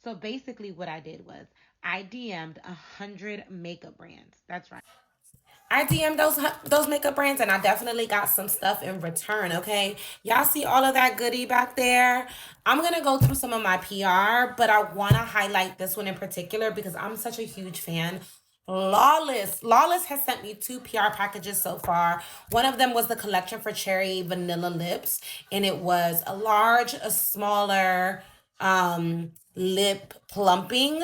So basically, what I did was I DM'd 100 makeup brands. That's right. I DM'd those makeup brands and I definitely got some stuff in return, okay? Y'all see all of that goodie back there? I'm gonna go through some of my PR, but I wanna highlight this one in particular because I'm such a huge fan. Lawless. Lawless has sent me two PR packages so far. One of them was the collection for cherry vanilla lips, and it was a large, a smaller lip plumping.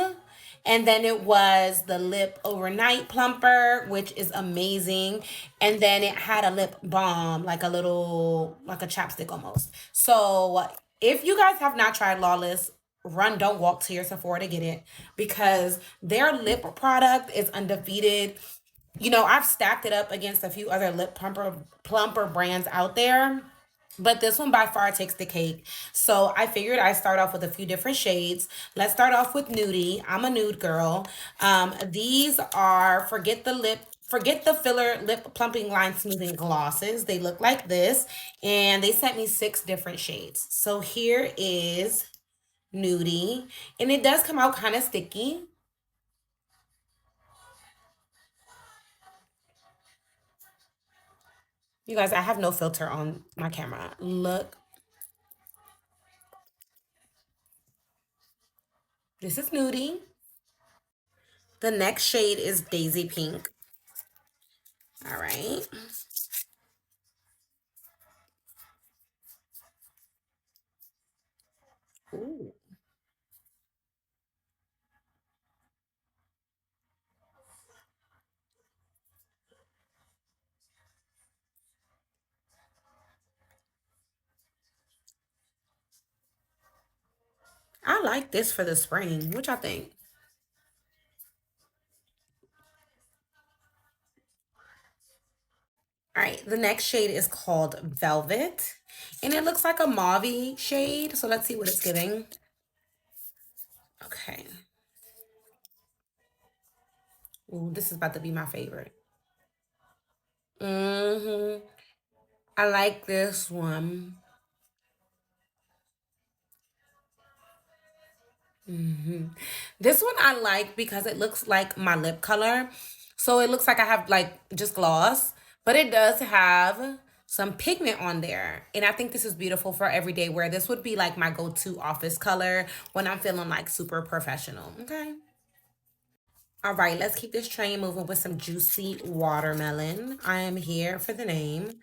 And then it was the lip overnight plumper, which is amazing. And then it had a lip balm, like a little, like a chapstick almost. So if you guys have not tried Lawless, run, don't walk to your Sephora to get it because their lip product is undefeated. You know, I've stacked it up against a few other lip plumper brands out there. But this one by far takes the cake. So I figured I'd start off with a few different shades. Let's start off with nudie. I'm a nude girl. These are forget the filler lip plumping line smoothing glosses. They look like this. And they sent me 6 different shades. So here is nudie. And it does come out kind of sticky. You guys, I have no filter on my camera. Look, this is nudie. The next shade is Daisy Pink. All right. Ooh. I like this for the spring. What y'all think? All right, the next shade is called Velvet. And it looks like a mauve shade. So let's see what it's giving. Okay. Ooh, this is about to be my favorite. Mm-hmm. I like this one. Hmm. This one I like because it looks like my lip color. So it looks like I have like just gloss, but it does have some pigment on there. And I think this is beautiful for everyday wear. This would be like my go-to office color when I'm feeling like super professional. Okay. All right, let's keep this train moving with some juicy watermelon. I am here for the name.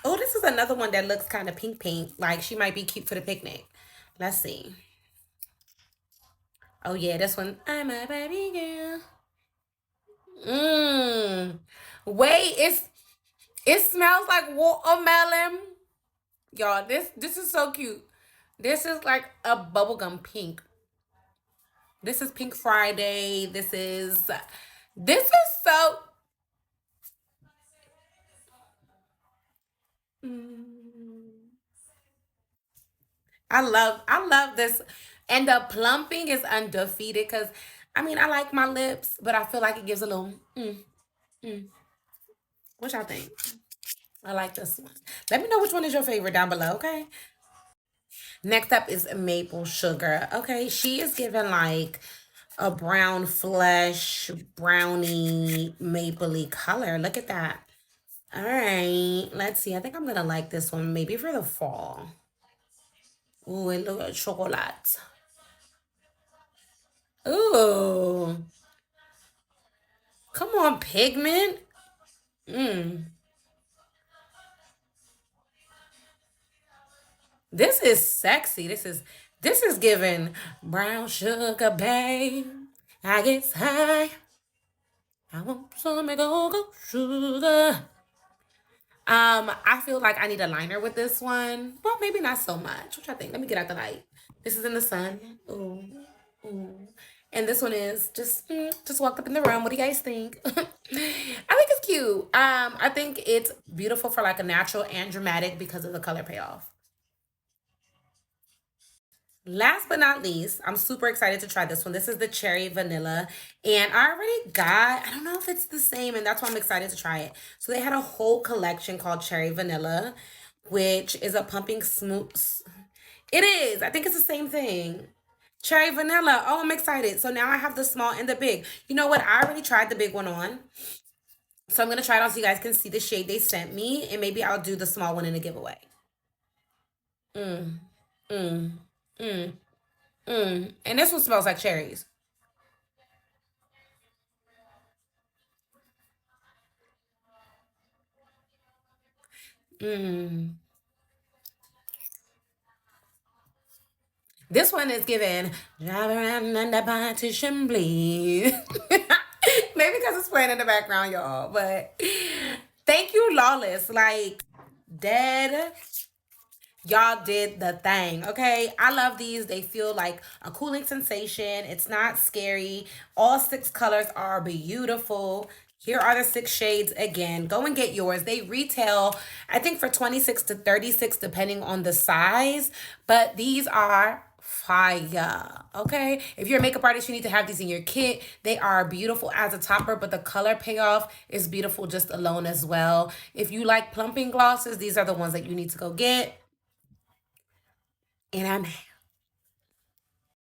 Oh, this is another one that looks kind of pink pink. Like she might be cute for the picnic. Let's see. Oh yeah, this one. I'm a baby girl. Mmm. Wait, it smells like watermelon. Y'all, this is so cute. This is like a bubblegum pink. This is Pink Friday. This is so mm. I love this. And the plumping is undefeated because I mean I like my lips, but I feel like it gives a little mm. What y'all think? I like this one. Let me know which one is your favorite down below, okay? Next up is maple sugar. Okay, she is given like a brown flesh, brownie, mapley color. Look at that. All right, let's see. I think I'm gonna like this one maybe for the fall. Ooh, it looks like chocolate. Ooh, come on, pigment. Mm. This is sexy. This is giving brown sugar, babe. I get high. I want some go sugar. I feel like I need a liner with this one. Well, maybe not so much. What y'all think? Let me get out the light. This is in the sun. Ooh, ooh. And this one is just walked up in the room. What do you guys think? I think it's cute. I think it's beautiful for like a natural and dramatic because of the color payoff. Last but not least, I'm super excited to try this one. This is the cherry vanilla. And I already got, I don't know if it's the same, and that's why I'm excited to try it. So they had a whole collection called cherry vanilla, which is a pumping smooth. It is. I think it's the same thing. Cherry vanilla. Oh, I'm excited. So now I have the small and the big. You know what? I already tried the big one on. So I'm going to try it on so you guys can see the shade they sent me. And maybe I'll do the small one in a giveaway. Mm, mm, mm, mm. And this one smells like cherries. Mm. This one is given drive around under partition, please. Maybe because it's playing in the background, y'all. But thank you, Lawless. Like, dead. Y'all did the thing, okay? I love these. They feel like a cooling sensation. It's not scary. All six colors are beautiful. Here are the six shades again. Go and get yours. They retail, I think, for 26 to 36, depending on the size. But these are fire, okay? If you're a makeup artist, you need to have these in your kit. They are beautiful as a topper, but the color payoff is beautiful just alone as well. If you like plumping glosses, these are the ones that you need to go get. And I'm